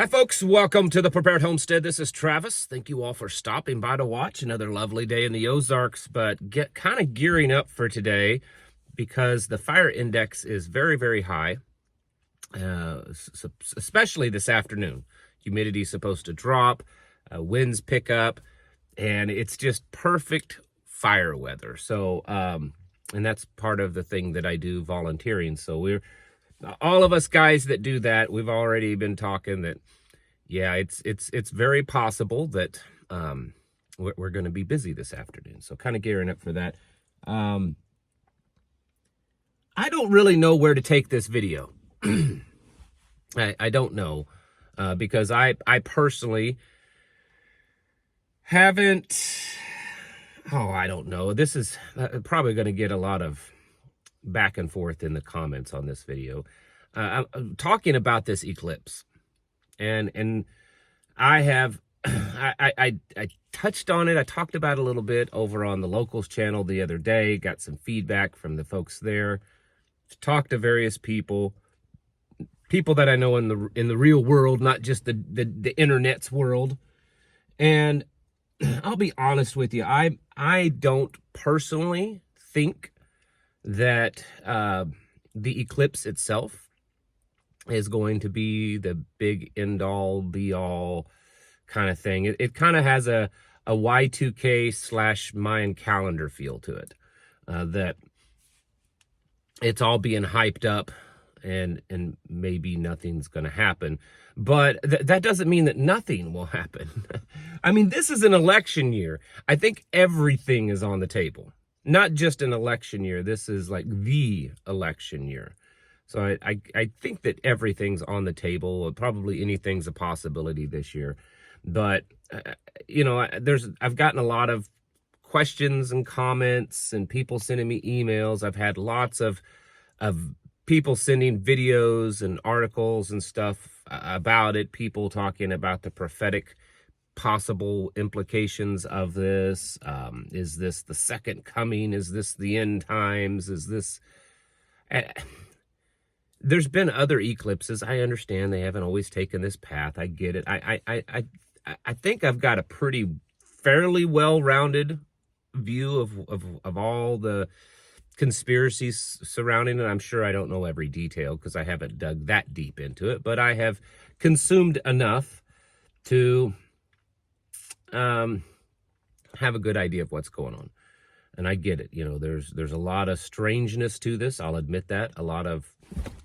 Hi folks, welcome to the Prepared Homestead. This is Travis. Thank you all for stopping by to watch another lovely day in the Ozarks, but get kind of gearing up for today because the fire index is very, very high, especially this afternoon. Humidity is supposed to drop, winds pick up, and it's just perfect fire weather. So, and that's part of the thing that I do volunteering. So all of us guys that do that, we've already been talking that, yeah, it's very possible that we're going to be busy this afternoon. So kind of gearing up for that. I don't really know where to take this video. I don't know because I personally haven't. Oh, I don't know. This is probably going to get a lot of back and forth in the comments on this video. I'm talking about this eclipse, and I have I touched on it. I talked about it a little bit over on the Locals channel the other day. Got some feedback from the folks there. Talked to various people that I know in the real world, not just the internet's world. And I'll be honest with you, I don't personally think that the eclipse itself is going to be the big end-all, be-all kind of thing. It kind of has a Y2K / Mayan calendar feel to it, that it's all being hyped up and maybe nothing's going to happen. But that doesn't mean that nothing will happen. I mean, this is an election year. I think everything is on the table. Not just an election year. This is like the election year. So I think that everything's on the table. Probably anything's a possibility this year. But, you know, I've gotten a lot of questions and comments and people sending me emails. I've had lots of people sending videos and articles and stuff about it. People talking about the prophetic possible implications of this. Is this the second coming? Is this the end times? Is this... There's been other eclipses. I understand they haven't always taken this path. I get it. I think I've got a pretty fairly well-rounded view of all the conspiracies surrounding it. I'm sure I don't know every detail because I haven't dug that deep into it, but I have consumed enough to have a good idea of what's going on. And I get it. You know, there's a lot of strangeness to this. I'll admit that. A lot of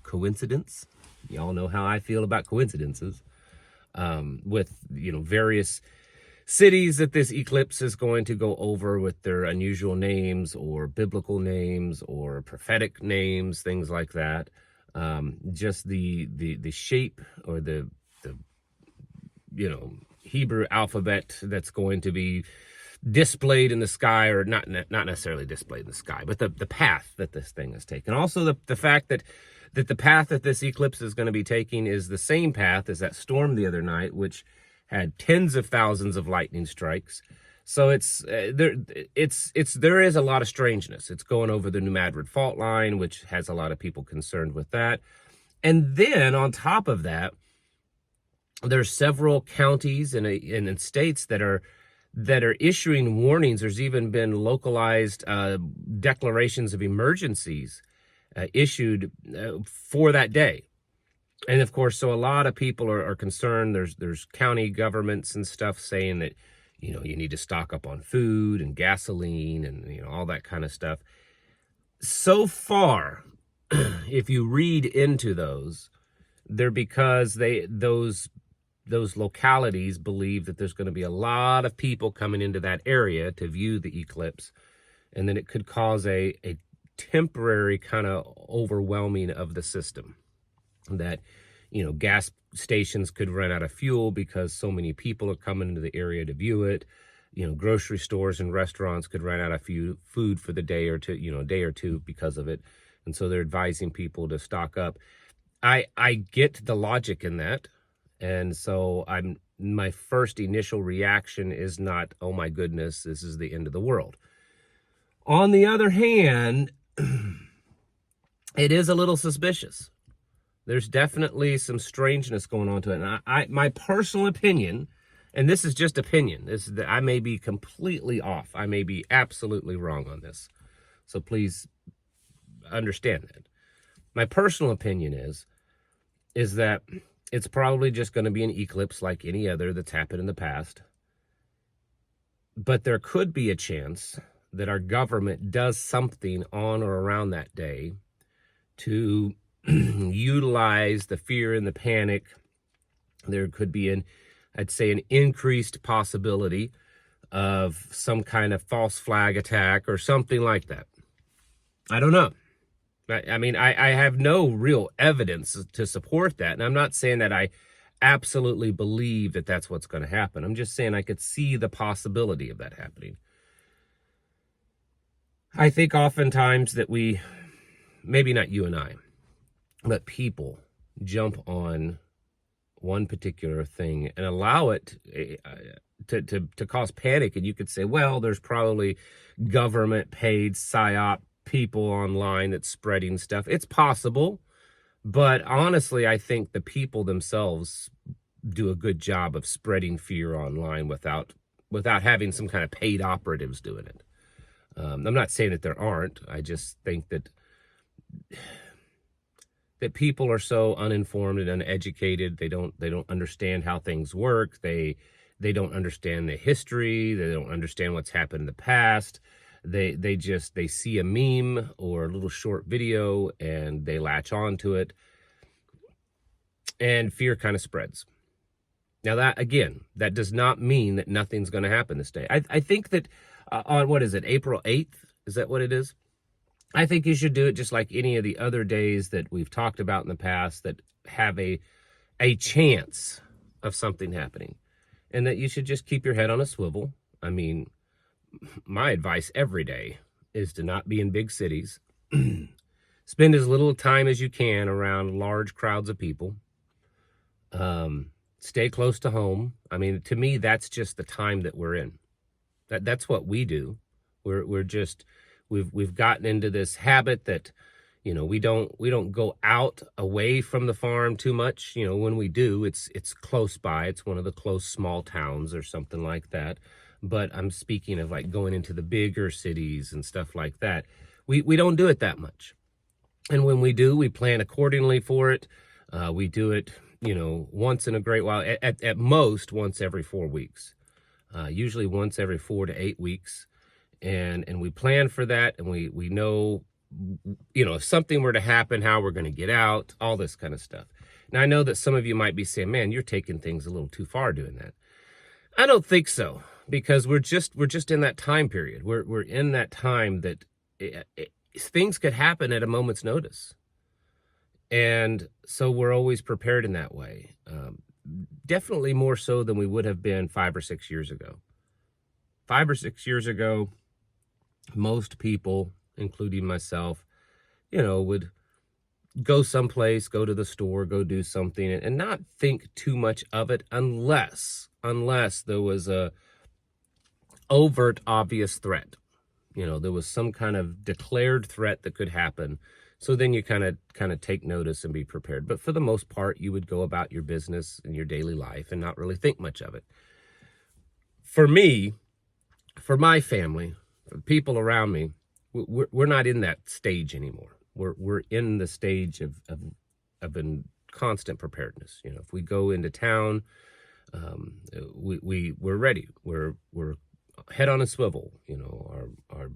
coincidence. Y'all know how I feel about coincidences. With, you know, various cities that this eclipse is going to go over with their unusual names or biblical names or prophetic names, things like that. Just the shape or the you know, Hebrew alphabet that's going to be displayed in the sky, or not necessarily displayed in the sky, but the path that this thing is taking. Also the fact that the path that this eclipse is going to be taking is the same path as that storm the other night, which had tens of thousands of lightning strikes. So there is a lot of strangeness. It's going over the New Madrid fault line, which has a lot of people concerned with that. And then on top of that, there's several counties and states that are issuing warnings. There's even been localized declarations of emergencies issued for that day. And of course, so a lot of people are concerned. There's county governments and stuff saying that, you know, you need to stock up on food and gasoline and, you know, all that kind of stuff. So far, if you read into those, they're because those localities believe that there's going to be a lot of people coming into that area to view the eclipse, and then it could cause a temporary kind of overwhelming of the system. That, you know, gas stations could run out of fuel because so many people are coming into the area to view it. You know, grocery stores and restaurants could run out of food for the day or two, you know, a day or two because of it. And so they're advising people to stock up. I get the logic in that. And so my first initial reaction is not, oh my goodness, this is the end of the world. On the other hand, it is a little suspicious There's definitely some strangeness going on to it. And my personal opinion, and this is just opinion, I may be completely off. I may be absolutely wrong on this. So please understand that. My personal opinion is that it's probably just going to be an eclipse like any other that's happened in the past. But there could be a chance that our government does something on or around that day to utilize the fear and the panic. There could be I'd say an increased possibility of some kind of false flag attack or something like that. I don't know. I mean, I have no real evidence to support that. And I'm not saying that I absolutely believe that that's what's going to happen. I'm just saying I could see the possibility of that happening. I think oftentimes that maybe not you and I, but people jump on one particular thing and allow it to cause panic. And you could say, well, there's probably government paid psyop people online that's spreading stuff. It's possible, but honestly, I think the people themselves do a good job of spreading fear online without having some kind of paid operatives doing it. I'm not saying that there aren't. I just think that people are so uninformed and uneducated. They don't understand how things work. They don't understand the history. They don't understand what's happened in the past. They see a meme or a little short video and they latch on to it, and fear kind of spreads. Now that does not mean that nothing's going to happen this day. I think that on, what is it, April 8th? Is that what it is? I think you should do it just like any of the other days that we've talked about in the past that have a chance of something happening, and that you should just keep your head on a swivel. I mean, my advice every day is to not be in big cities. Spend as little time as you can around large crowds of people. Stay close to home. I mean, to me, that's just the time that we're in. That's what we do. We've gotten into this habit that, we don't go out away from the farm too much. When we do, it's close by. It's one of the close small towns or something like that. But I'm speaking of like going into the bigger cities and stuff like that. We don't do it that much. And when we do, we plan accordingly for it. We do it, once in a great while, at most once every 4 weeks, usually once every 4 to 8 weeks. And we plan for that. And we know, if something were to happen, how we're going to get out, all this kind of stuff. Now, I know that some of you might be saying, man, you're taking things a little too far doing that. I don't think so, because we're just in that time period. We're in that time that things could happen at a moment's notice. And so we're always prepared in that way. Definitely more so than we would have been 5 or 6 years ago. 5 or 6 years ago, most people, including myself, would go someplace, go to the store, go do something, and not think too much of it unless there was a overt, obvious threat. There was some kind of declared threat that could happen. So then you kind of take notice and be prepared. But for the most part, you would go about your business and your daily life and not really think much of it. For me, for my family, for the people around me, we're not in that stage anymore. We're in the stage of constant preparedness. If we go into town, we're ready. We're head on a swivel. Our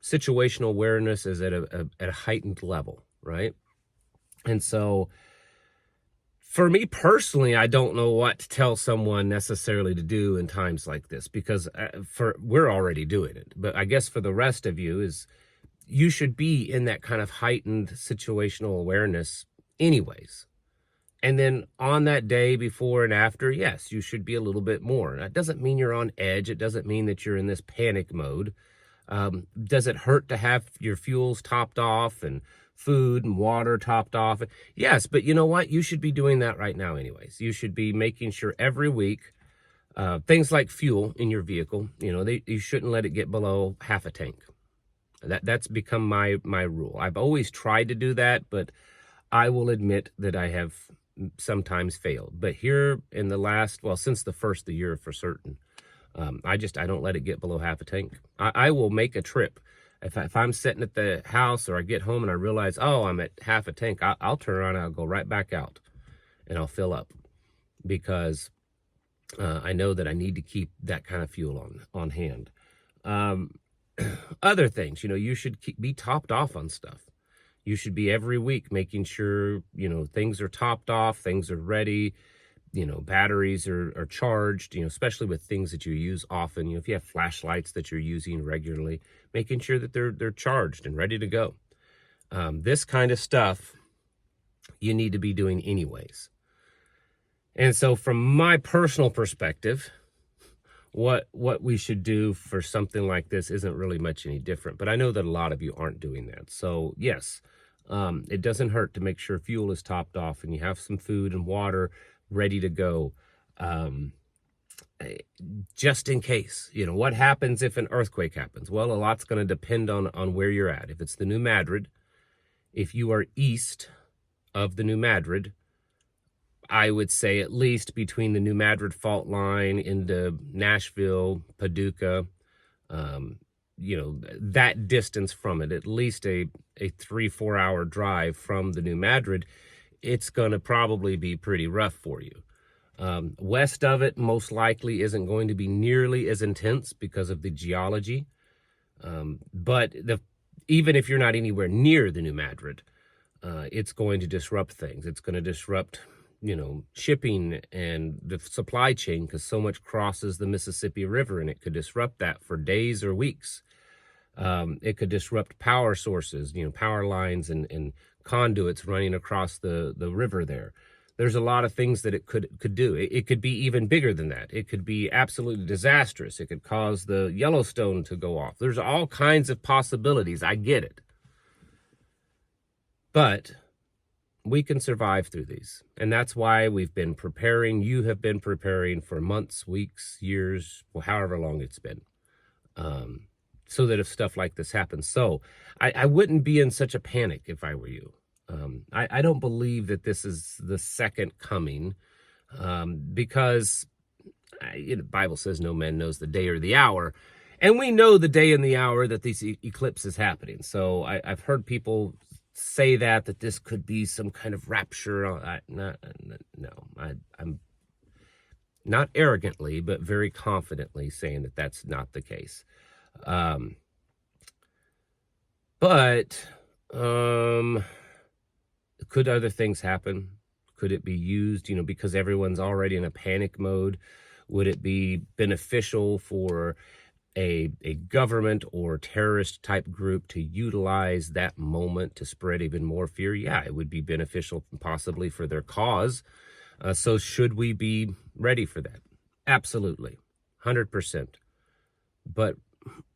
situational awareness is at a heightened level, right? And so for me personally, I don't know what to tell someone necessarily to do in times like this, because we're already doing it. But I guess for the rest of you is you should be in that kind of heightened situational awareness anyways. And then on that day before and after, yes, you should be a little bit more. That doesn't mean you're on edge. It doesn't mean that you're in this panic mode. Does it hurt to have your fuels topped off and food and water topped off? Yes, but you know what? You should be doing that right now anyways. You should be making sure every week, things like fuel in your vehicle, you shouldn't let it get below half a tank. That's become my rule. I've always tried to do that, but I will admit that I have sometimes failed. But here in the last, well, since the first of the year for certain, I don't let it get below half a tank. I will make a trip. If I'm sitting at the house or I get home and I realize, oh, I'm at half a tank, I'll turn around and I'll go right back out and I'll fill up, because I know that I need to keep that kind of fuel on hand. Other things, you should be topped off on stuff. You should be every week making sure, things are topped off, things are ready, batteries are charged, especially with things that you use often. If you have flashlights that you're using regularly, making sure that they're charged and ready to go. This kind of stuff you need to be doing anyways. And so from my personal perspective, what we should do for something like this isn't really much any different. But I know that a lot of you aren't doing that. So yes, it doesn't hurt to make sure fuel is topped off and you have some food and water ready to go, just in case. What happens if an earthquake happens? Well, a lot's going to depend on where you're at. If it's the New Madrid, if you are east of the New Madrid, I would say at least between the New Madrid fault line into Nashville, Paducah, that distance from it, at least a 3-4 hour drive from the New Madrid, it's going to probably be pretty rough for you. West of it most likely isn't going to be nearly as intense because of the geology. But even if you're not anywhere near the New Madrid, it's going to disrupt things. It's going to disrupt shipping and the supply chain, because so much crosses the Mississippi River, and it could disrupt that for days or weeks. It could disrupt power sources, power lines and conduits running across the river there. There's a lot of things that it could do. It could be even bigger than that. It could be absolutely disastrous. It could cause the Yellowstone to go off. There's all kinds of possibilities. I get it. But we can survive through these. And that's why we've been preparing. You have been preparing for months, weeks, years, however long it's been, so that if stuff like this happens. So I wouldn't be in such a panic if I were you. I don't believe that this is the second coming, because the Bible says no man knows the day or the hour. And we know the day and the hour that this eclipse is happening. So I've heard people say that this could be some kind of rapture. I'm not arrogantly, but very confidently saying that that's not the case. But could other things happen? Could it be used, because everyone's already in a panic mode? Would it be beneficial for a government or terrorist type group to utilize that moment to spread even more fear? Yeah, it would be beneficial possibly for their cause. So should we be ready for that? Absolutely, 100%. But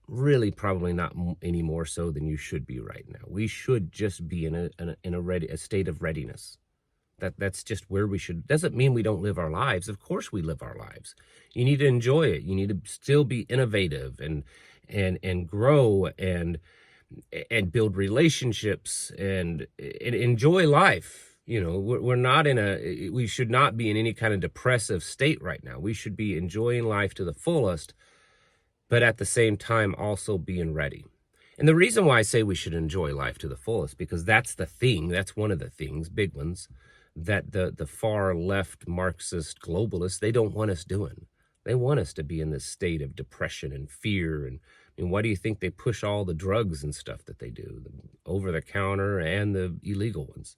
really probably not any more so than you should be right now. We should just be in a state of readiness. That's just where we should. Doesn't mean we don't live our lives. Of course we live our lives. You need to enjoy it. You need to still be innovative and grow and build relationships and enjoy life. We're not we should not be in any kind of depressive state right now. We should be enjoying life to the fullest, but at the same time also being ready. And the reason why I say we should enjoy life to the fullest, because that's one of the things, big ones, that the far left Marxist globalists, they don't want us doing. They want us to be in this state of depression and fear. And why do you think they push all the drugs and stuff that they do, the over-the-counter and the illegal ones?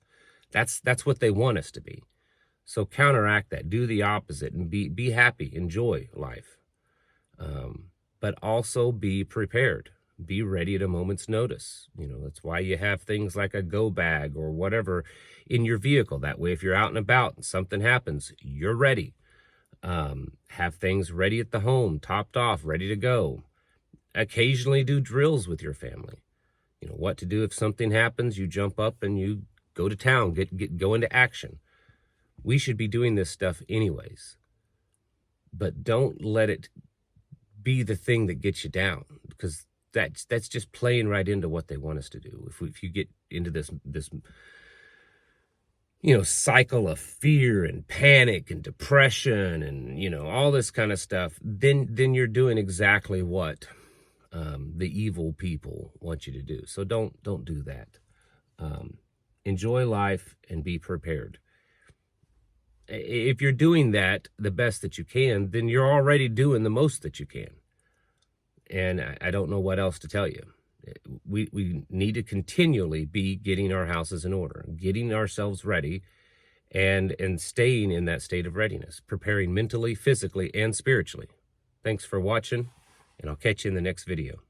That's what they want us to be. So counteract that, do the opposite, and be happy, enjoy life. But also be prepared. Be ready at a moment's notice. That's why you have things like a go bag or whatever in your vehicle. That way, if you're out and about and something happens, you're ready. Have things ready at the home, topped off, ready to go. Occasionally do drills with your family. What to do if something happens, you jump up and you go to town, go into action. We should be doing this stuff anyways. But don't let it be the thing that gets you down, because that's just playing right into what they want us to do. If you get into this cycle of fear and panic and depression and, all this kind of stuff, then you're doing exactly what the evil people want you to do. So don't do that. Enjoy life and be prepared. If you're doing that the best that you can, then you're already doing the most that you can. And I don't know what else to tell you. We need to continually be getting our houses in order, getting ourselves ready, and staying in that state of readiness, preparing mentally, physically, and spiritually. Thanks for watching, and I'll catch you in the next video.